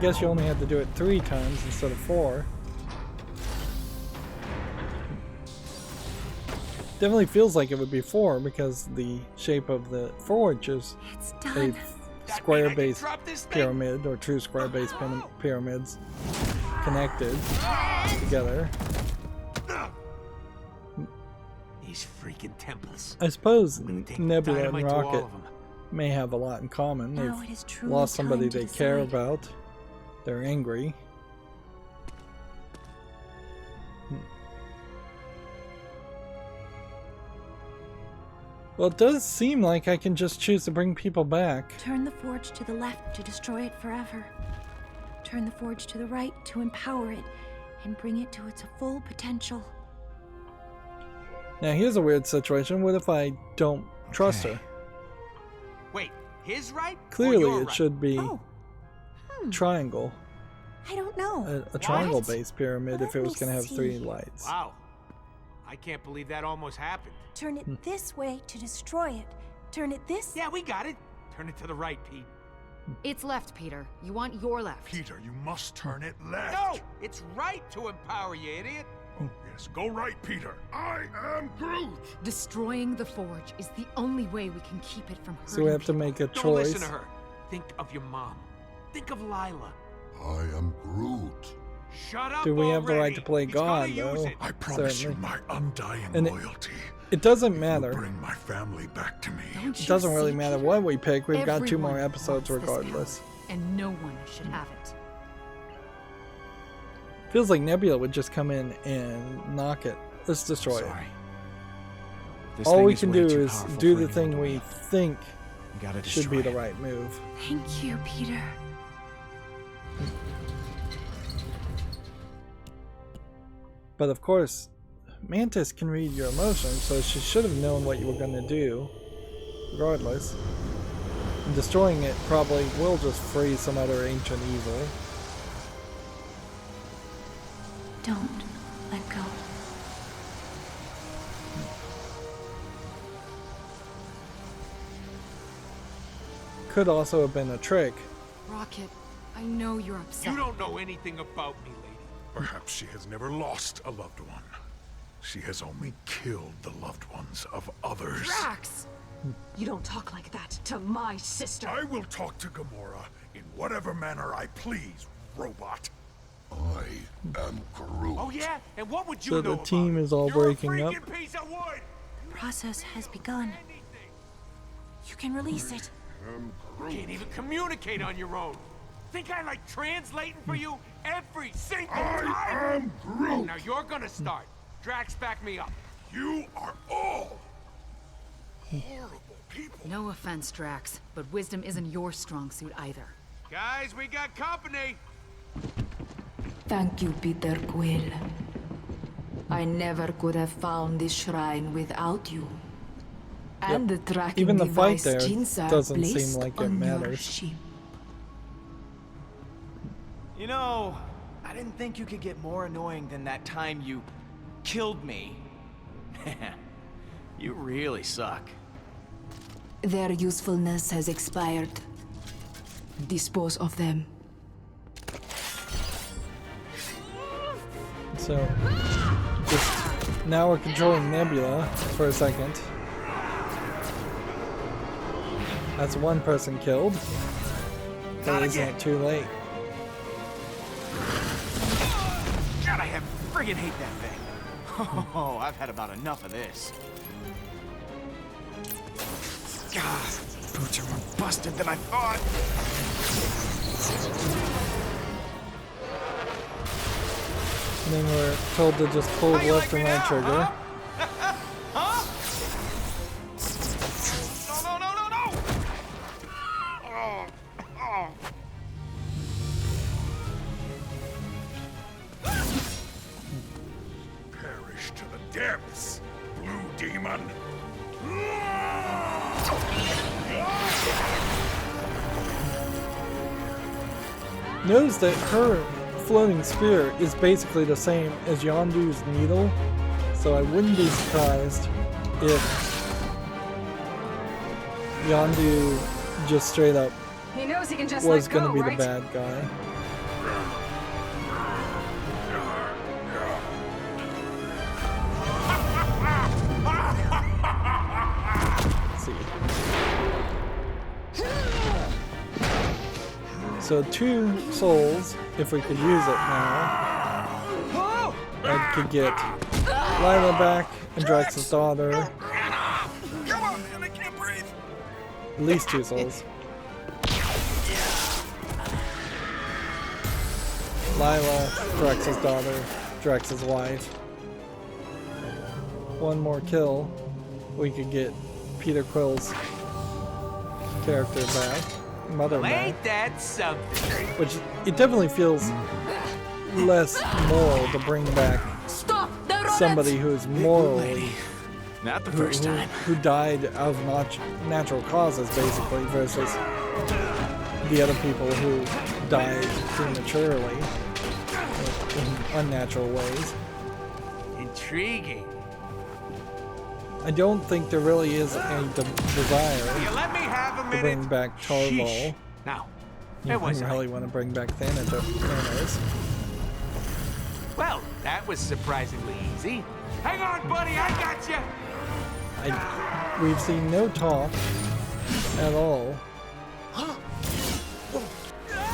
guess you only had to do it 3 times instead of 4. Definitely feels like it would be 4 because the shape of the forge is It's a done. square base pyramid, or 2 square base pyramids connected together. These freaking temples. I suppose I'm gonna take Nebula and dynamite to all Rocket of them. may have a lot in common. Now it They've is truly lost somebody time to they care decide. about. They're angry. Well, it does seem like I can just choose to bring people back. Turn the forge to the left to destroy it forever. Turn the forge to the right to empower it and bring it to its full potential. Now, here's a weird situation. What if I don't trust her? Wait, his right? Or Clearly, your it right? should be Oh. triangle. I don't know. A triangle-based pyramid if it was going to have see. 3 lights. Wow. I can't believe that almost happened. Turn it this way to destroy it. Turn it this. Yeah, we got it. Turn it to the right, Pete. It's left, Peter. You want your left. Peter, you must turn it left. No, it's right to empower you, idiot. Oh, yes, go right, Peter. I am Groot. Destroying the forge is the only way we can keep it from hurting So we have to people. make a Don't choice. listen to her. Think of your mom. Think of Lila. I am Groot. Shut up Do we have the right already. to play He's gonna God, use though? it. I promise Certainly. you my undying And loyalty. It doesn't You matter. bring my family back to me. Don't It you doesn't see, really matter Peter? what we pick. We've got 2 more Everyone episodes wants this regardless. power, and no one should have it. Feels like Nebula would just come in and knock it. Let's destroy it. Sorry. This All thing we is can way do too is powerful do for the anyone thing to we wield. think We gotta should be destroy the it. right move. Thank you, Peter. But of course, Mantis can read your emotions, so she should have known what you were going to do, regardless. And destroying it probably will just freeze some other ancient evil. Don't let go. Could also have been a trick. Rocket, I know you're upset. You don't know anything about me, lady. Perhaps she has never lost a loved one. She has only killed the loved ones of others. Drax! You don't talk like that to my sister. I will talk to Gamora in whatever manner I please, robot. I am Groot. Oh yeah? And what would you So know the team about it? is all You're breaking a up. freaking piece of wood. Process has begun. You can release it. You can't even communicate on your own. Think I like translating for you every single time? I am Groot. Now you're gonna start. Drax, back me up. You are all horrible people. No offense, Drax, but wisdom isn't your strong suit either. Guys, we got company. Thank you, Peter Quill. I never could have found this shrine without you. And the tracking Even the fight device there Jinza doesn't seem placed like it on your matters. ship. You know, I didn't think you could get more annoying than that time you killed me. You really suck. Their usefulness has expired. Dispose of them. So, just now we're controlling Nebula for a second. That's 1 person killed. But isn't it too late? God, I friggin' hate that thing. Oh, I've had about enough of this. God, boots are more busted than I thought. And then we're told to just pull How you left like and me right now, trigger. huh? No, no, no, no, no! Oh, oh. Perish to the depths, blue demon. Notice that her floating spear is basically the same as Yondu's needle, so I wouldn't be surprised if Yondu just straight up He knows he can just was let go, going to be right? the bad guy. So 2 souls, if we could use it now. I could get Lila back and Drax's daughter. Come on, man, I can't breathe. At least 2 souls. Lila, Drax's daughter, Drax's wife. 1 more kill, we could get Peter Quill's character back, mother back. Ain't that something? Which it definitely feels less moral to bring back somebody who's morally Not the first time. who died of natural causes, basically, versus the other people who died prematurely in unnatural ways. Intriguing. I don't think there really is any You desire let me have a to minute. bring back Tarval. Sheesh. Now, You it was really want to bring back Thanos. Well, that was surprisingly easy. Hang on, buddy, I got you. We've seen no talk at all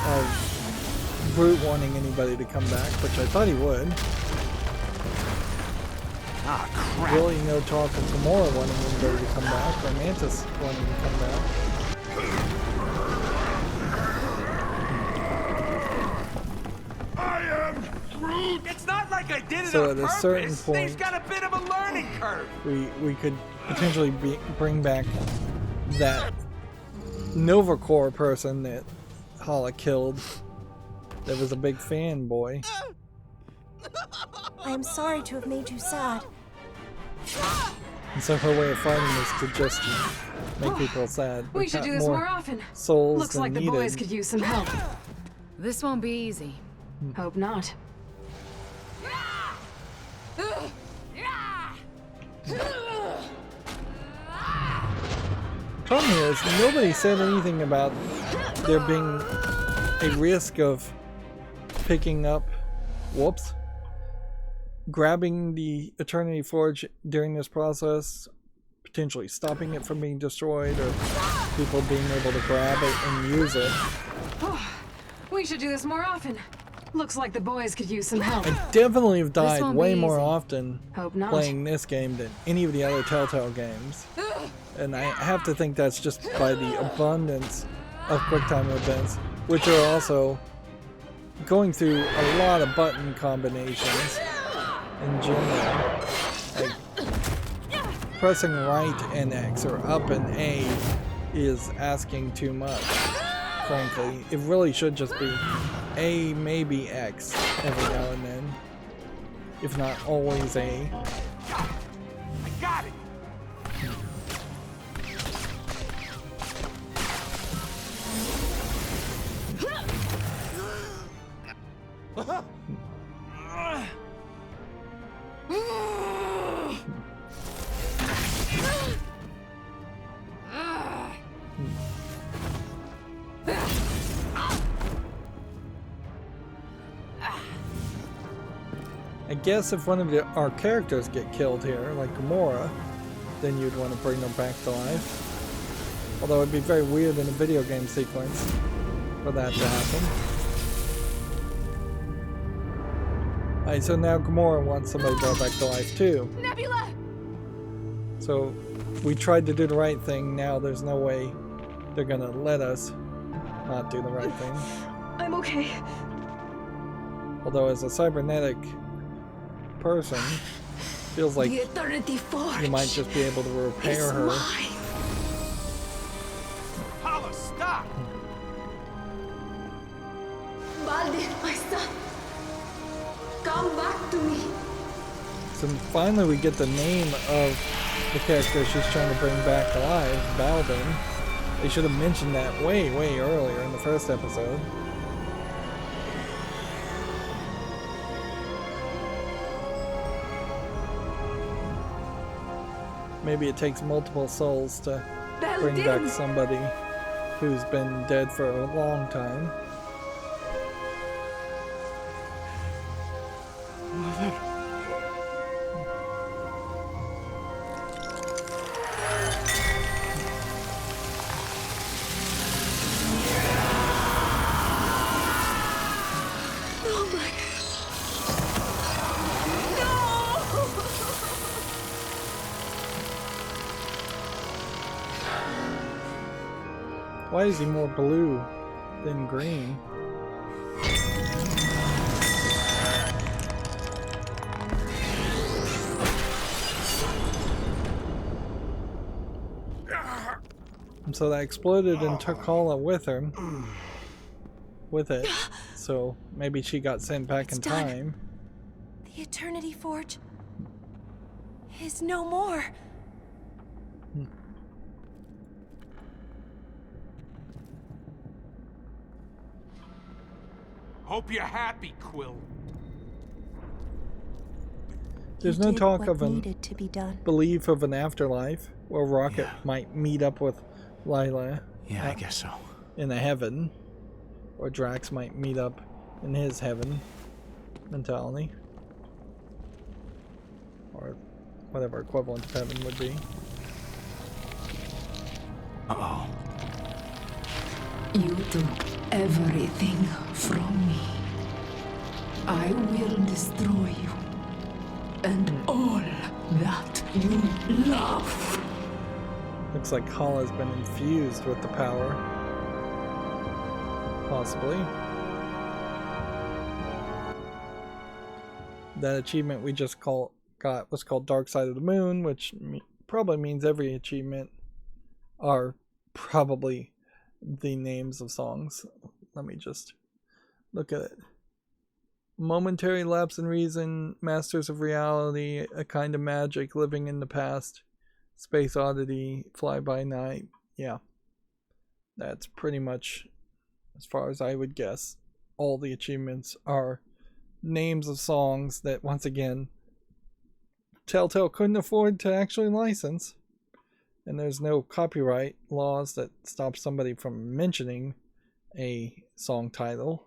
of Groot wanting anybody to come back, which I thought he would. Ah, crap. Really no talk of Gamora wanting anybody to come back, or Mantis wanting to come back. I am Groot! It's not like I did it So on at a purpose. certain point- Thing's got a bit of a learning curve. We could potentially bring back that Nova Corps person that Hala killed. That was a big fanboy. I am sorry to have made you sad. And so her way of fighting is to just make people sad. We But should not do this more often. Souls Looks than like the needed. boys could use some help. This won't be easy. Hope not. Problem here is nobody said anything about there being a risk of picking up, grabbing the Eternity Forge during this process, potentially stopping it from being destroyed, or people being able to grab it and use it. We should do this more often. Looks like the boys could use some help. I definitely have died won't way be more easy. often Hope not. playing this game than any of the other Telltale games. And I have to think that's just by the abundance of QuickTime events, which are also going through a lot of button combinations in general. Like pressing right and X or up and A is asking too much, frankly. It really should just be A, maybe X every now and then, if not always A. I got it. I guess if one of our characters get killed here, like Gamora, then you'd want to bring them back to life. Although it'd be very weird in a video game sequence for that to happen. Alright, so now Gamora wants somebody brought back to life too. Nebula! So we tried to do the right thing, now there's no way they're gonna let us not do the right thing. I'm okay. Although as a cybernetic person, feels like The Eternity Forge. you might just be able to repair is her. mine. Hala, stop! Baldi, my son. Come back to me. So finally we get the name of the character she's trying to bring back alive, Balden. They should have mentioned that way earlier in the first episode. Maybe it takes multiple souls to bring back somebody who's been dead for a long time. Oh my... Why is he more blue than green? And so that exploded and took Hala with her. With it. So maybe she got sent back in time. The Eternity Forge is no more. Hope you're happy, Quill. There's You no did talk what of a needed to be done. belief of an afterlife where Rocket might meet up with Lila. Yeah, I guess so. In a heaven. Or Drax might meet up in his heaven mentality. Or whatever equivalent of heaven would be. Uh-oh. You took everything from me. I will destroy you. And all that you love. Looks like Hala's been infused with the power. Possibly. That achievement we just got was called Dark Side of the Moon, which probably means every achievement are probably the names of songs. Let me just look at it. Momentary lapse in reason, masters of reality, a kind of magic, living in the past, space oddity, fly by night. Yeah, that's pretty much, as far as I would guess, all the achievements are names of songs that, once again, Telltale couldn't afford to actually license. And there's no copyright laws that stop somebody from mentioning a song title.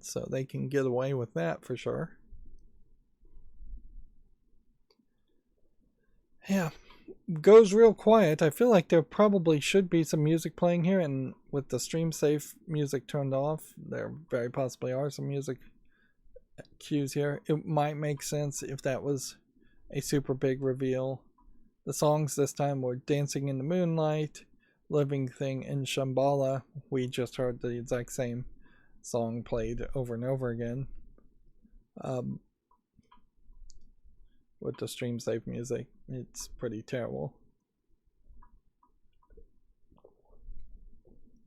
So they can get away with that for sure. Yeah, goes real quiet. I feel like there probably should be some music playing here, and with the stream safe music turned off, there very possibly are some music cues here. It might make sense if that was a super big reveal. The songs this time were Dancing in the Moonlight, Living Thing, and Shambhala. We just heard the exact same song played over and over again with the stream safe music. It's pretty terrible.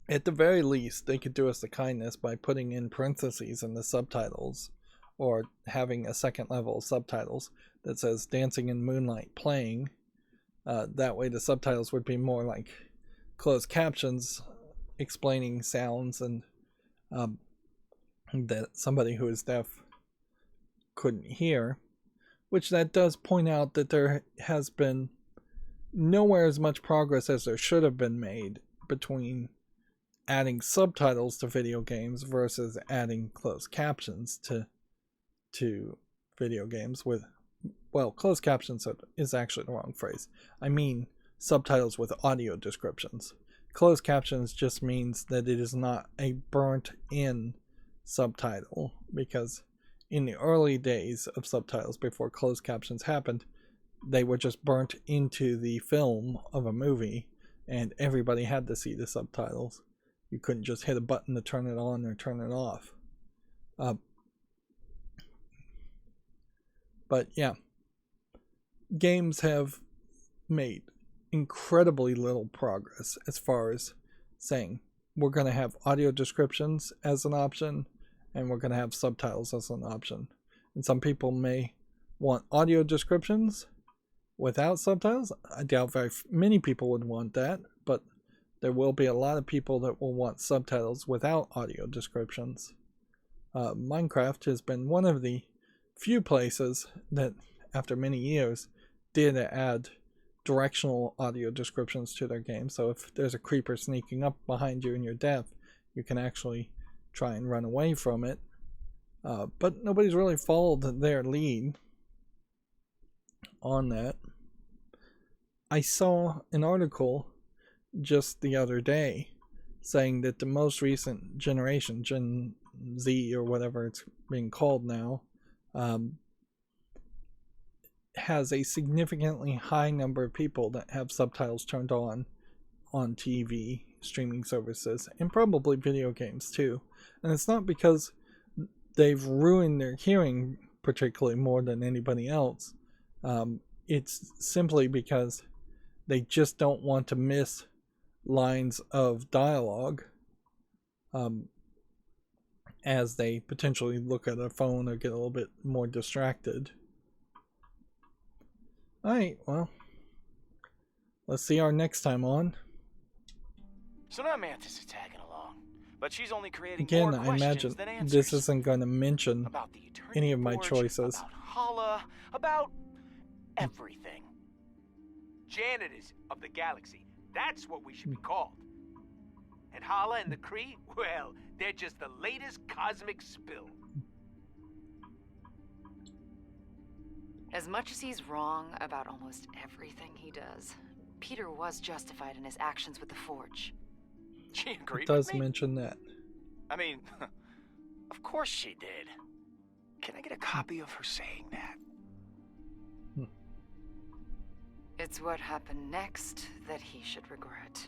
At the very least, they could do us a kindness by putting in parentheses in the subtitles, or having a second level of subtitles that says Dancing in Moonlight playing. That way the subtitles would be more like closed captions explaining sounds and that somebody who is deaf couldn't hear. Which that does point out that there has been nowhere as much progress as there should have been made between adding subtitles to video games versus adding closed captions to video games with, well, closed captions is actually the wrong phrase. I mean subtitles with audio descriptions. Closed captions just means that it is not a burnt in subtitle, because in the early days of subtitles before closed captions happened, they were just burnt into the film of a movie and everybody had to see the subtitles. You couldn't just hit a button to turn it on or turn it off. But yeah, games have made incredibly little progress as far as saying we're going to have audio descriptions as an option and we're going to have subtitles as an option. And some people may want audio descriptions without subtitles. I doubt very many people would want that, but there will be a lot of people that will want subtitles without audio descriptions. Minecraft has been one of the few places that, after many years, did add directional audio descriptions to their game. So if there's a creeper sneaking up behind you and you're deaf, you can actually try and run away from it. But nobody's really followed their lead on that. I saw an article just the other day saying that the most recent generation, Gen Z or whatever it's being called now, has a significantly high number of people that have subtitles turned on TV, streaming services, and probably video games too. And it's not because they've ruined their hearing particularly more than anybody else. It's simply because they just don't want to miss lines of dialogue as they potentially look at a phone or get a little bit more distracted. Alright, well, let's see our next time on. So now Mantis is tagging along, but she's only creating Again, more I questions imagine than answers. this isn't going to mention about the Eternity any of my Forge, choices. About Hala, about everything. Janitors of the galaxy. That's what we should be called. And Hala and the Kree, well, they're just the latest cosmic spill. As much as he's wrong about almost everything he does, Peter was justified in his actions with the Forge. She agreed It does with me? mention that. I mean, of course she did. Can I get a copy of her saying that? It's what happened next that he should regret.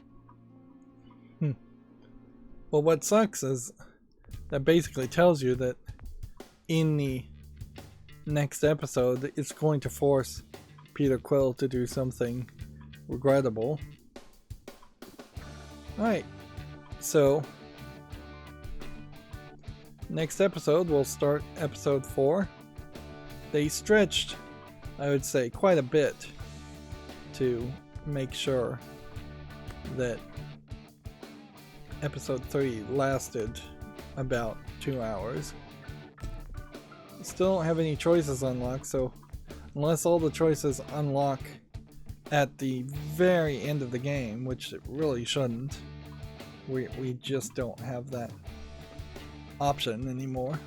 Well, what sucks is that basically tells you that in the next episode, it's going to force Peter Quill to do something regrettable. Alright, so next episode, we'll start episode 4. They stretched, I would say, quite a bit to make sure that episode 3 lasted about 2 hours. Still don't have any choices unlocked, so unless all the choices unlock at the very end of the game, which it really shouldn't, we just don't have that option anymore.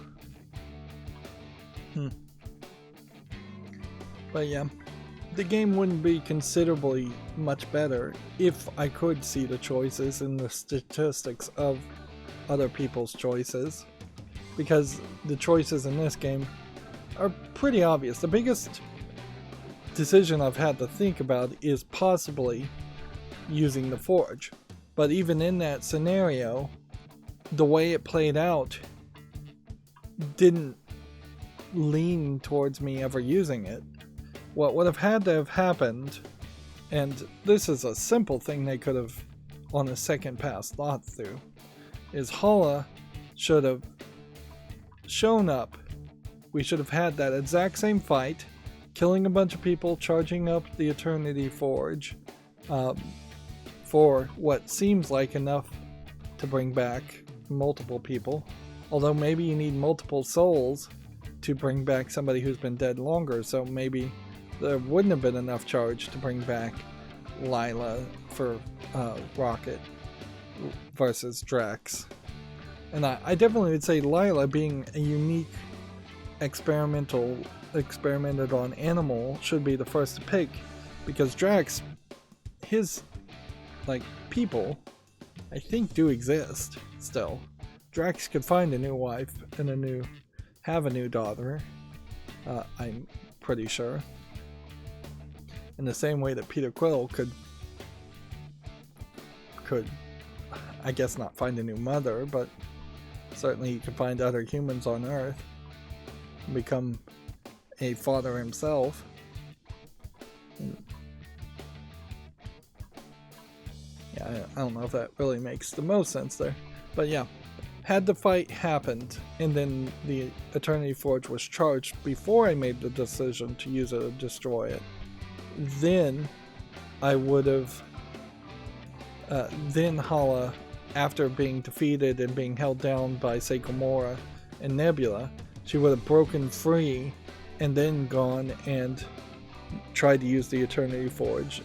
But yeah, the game wouldn't be considerably much better if I could see the choices and the statistics of other people's choices, because the choices in this game are pretty obvious. The biggest decision I've had to think about is possibly using the Forge, but even in that scenario, the way it played out didn't lean towards me ever using it. What would have had to have happened, and this is a simple thing they could have on a second pass thought through, is Hala should have shown up. We should have had that exact same fight, killing a bunch of people, charging up the Eternity Forge for what seems like enough to bring back multiple people. Although maybe you need multiple souls to bring back somebody who's been dead longer, so maybe there wouldn't have been enough charge to bring back Lila for Rocket versus Drax. And I definitely would say Lila, being a unique experimented on animal, should be the first to pick, because Drax, his people, I think do exist still. Drax could find a new wife and have a new daughter. I'm pretty sure. In the same way that Peter Quill could, I guess not find a new mother, but certainly he could find other humans on Earth and become a father himself. Yeah, I don't know if that really makes the most sense there. But yeah, had the fight happened and then the Eternity Forge was charged before I made the decision to use it to destroy it, then I would have, then Hala, after being defeated and being held down by, say, Gamora and Nebula, she would have broken free and then gone and tried to use the Eternity Forge,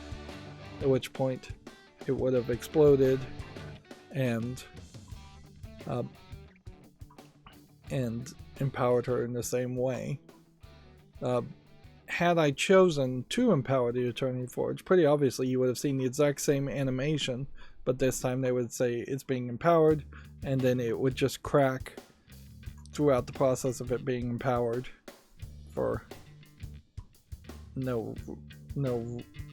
at which point it would have exploded and empowered her in the same way. Had I chosen to empower the Eternity Forge, pretty obviously you would have seen the exact same animation, but this time they would say it's being empowered, and then it would just crack throughout the process of it being empowered for no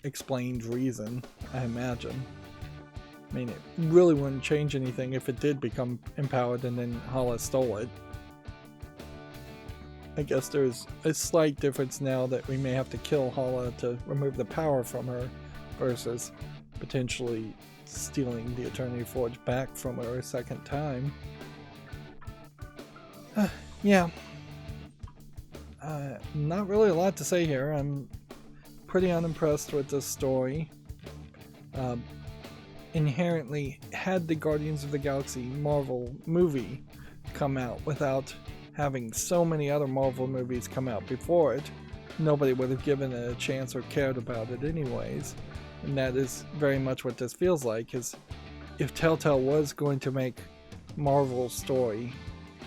explained reason, I imagine. I mean, it really wouldn't change anything if it did become empowered and then Hala stole it. I guess there's a slight difference now that we may have to kill Hala to remove the power from her versus potentially stealing the Eternity Forge back from her a second time. Yeah. Not really a lot to say here. I'm pretty unimpressed with this story. Inherently, had the Guardians of the Galaxy Marvel movie come out without having so many other Marvel movies come out before it, nobody would have given it a chance or cared about it anyways. And that is very much what this feels like, is if Telltale was going to make Marvel story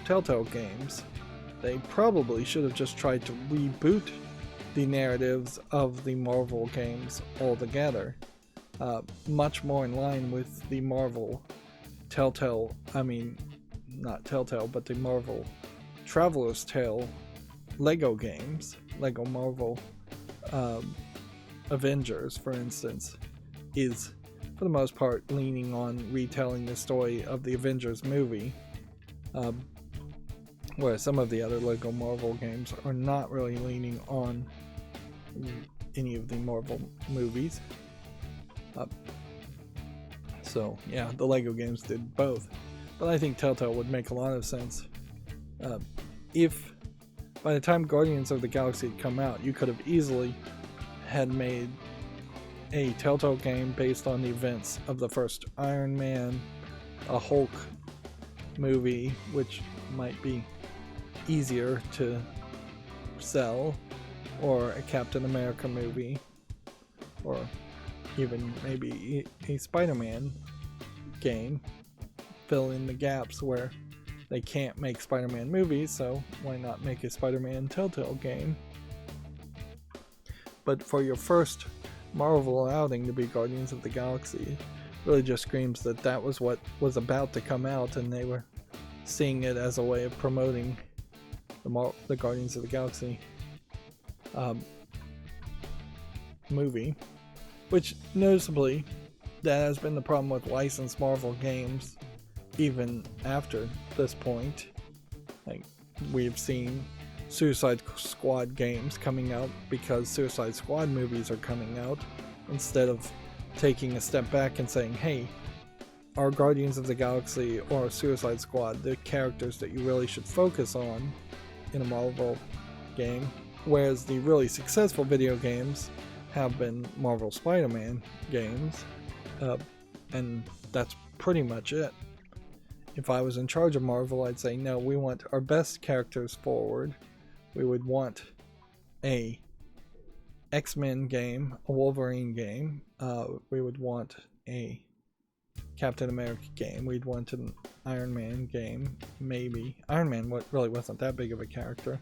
Telltale games, they probably should have just tried to reboot the narratives of the Marvel games altogether. Much more in line with the Marvel Telltale, not Telltale, but the Marvel Traveler's Tale Lego games, Lego Marvel Avengers, for instance, is for the most part leaning on retelling the story of the Avengers movie, whereas some of the other Lego Marvel games are not really leaning on any of the Marvel movies. So yeah, the Lego games did both, but I think Telltale would make a lot of sense. If by the time Guardians of the Galaxy had come out, you could have easily had made a Telltale game based on the events of the first Iron Man, a Hulk movie, which might be easier to sell, or a Captain America movie, or even maybe a Spider-Man game. Fill in the gaps where they can't make Spider-Man movies, so why not make a Spider-Man Telltale game? But for your first Marvel outing to be Guardians of the Galaxy, it really just screams that that was what was about to come out, and they were seeing it as a way of promoting the Guardians of the Galaxy movie. Which, noticeably, that has been the problem with licensed Marvel games even after this point. Like, we've seen Suicide Squad games coming out because Suicide Squad movies are coming out, instead of taking a step back and saying, hey, are Guardians of the Galaxy or Suicide Squad the characters that you really should focus on in a Marvel game? Whereas the really successful video games have been Marvel Spider-Man games, and that's pretty much it. If I was in charge of Marvel, I'd say, no, we want our best characters forward. We would want a X-Men game, a Wolverine game, we would want a Captain America game, we'd want an Iron Man game, maybe. Iron Man really wasn't that big of a character.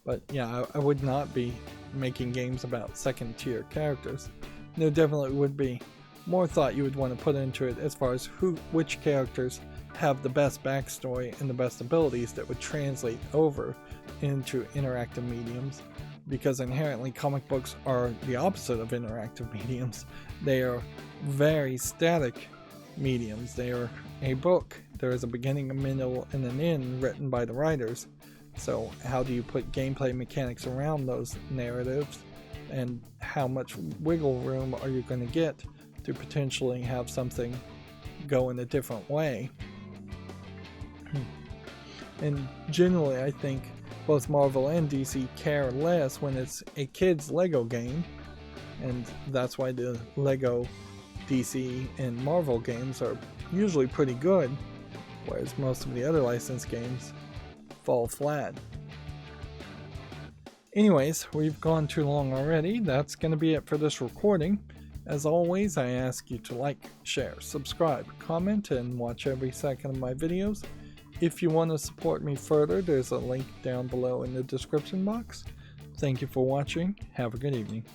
But yeah, I would not be making games about second tier characters. There definitely would be more thought you would want to put into it as far as which characters have the best backstory and the best abilities that would translate over into interactive mediums, because inherently comic books are the opposite of interactive mediums. They are very static mediums. They are a book. There is a beginning, a middle, and an end written by the writers. So how do you put gameplay mechanics around those narratives, and how much wiggle room are you going to get to potentially have something go in a different way? And generally, I think both Marvel and DC care less when it's a kid's Lego game, and that's why the Lego DC and Marvel games are usually pretty good, whereas most of the other licensed games fall flat. Anyways, we've gone too long already. That's going to be it for this recording. As always, I ask you to like, share, subscribe, comment, and watch every second of my videos. If you want to support me further, there's a link down below in the description box. Thank you for watching. Have a good evening.